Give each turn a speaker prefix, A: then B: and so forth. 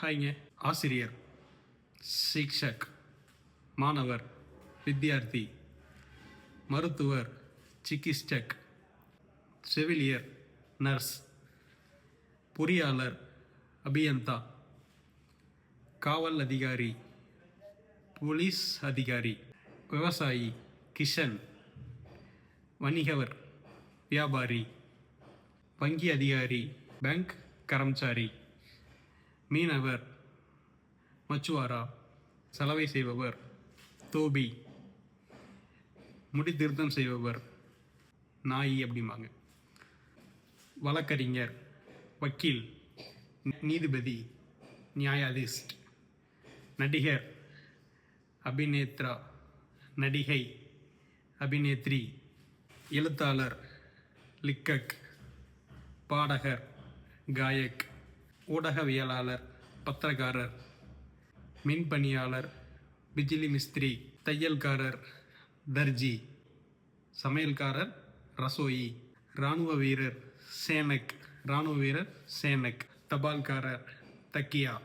A: ஹாய்ங்க. ஆசிரியர், சிக்ஷக், மாணவர், வித்யார்த்தி, மருத்துவர், சிகித்சக், செவிலியர், நர்ஸ், பொறியாளர், அபியந்தா, காவல் அதிகாரி, போலீஸ் அதிகாரி, விவசாயி, கிஷன், வணிகவர், வியாபாரி, வங்கி அதிகாரி, பேங்க் கரம்சாரி, மீனவர், மச்சுவாரா, சலவை செய்பவர், தோபி, முடி திருத்தம் செய்பவர், நாயி அப்படிம்பாங்க. வழக்கறிஞர், வக்கீல், நீதிபதி, நியாயாதிஸ்ட், நடிகர், அபிநேத்ரா, நடிகை, அபிநேத்ரி, எழுத்தாளர், லிக்கக், பாடகர், காயக், ஊடகவியலாளர், பத்திரக்காரர், மின்பணியாளர், பிஜிலி மிஸ்திரி, தையல்காரர், தர்ஜி, சமையல்காரர், ரசோயி, இராணுவ வீரர், சேனக், தபால்காரர், தக்கியா.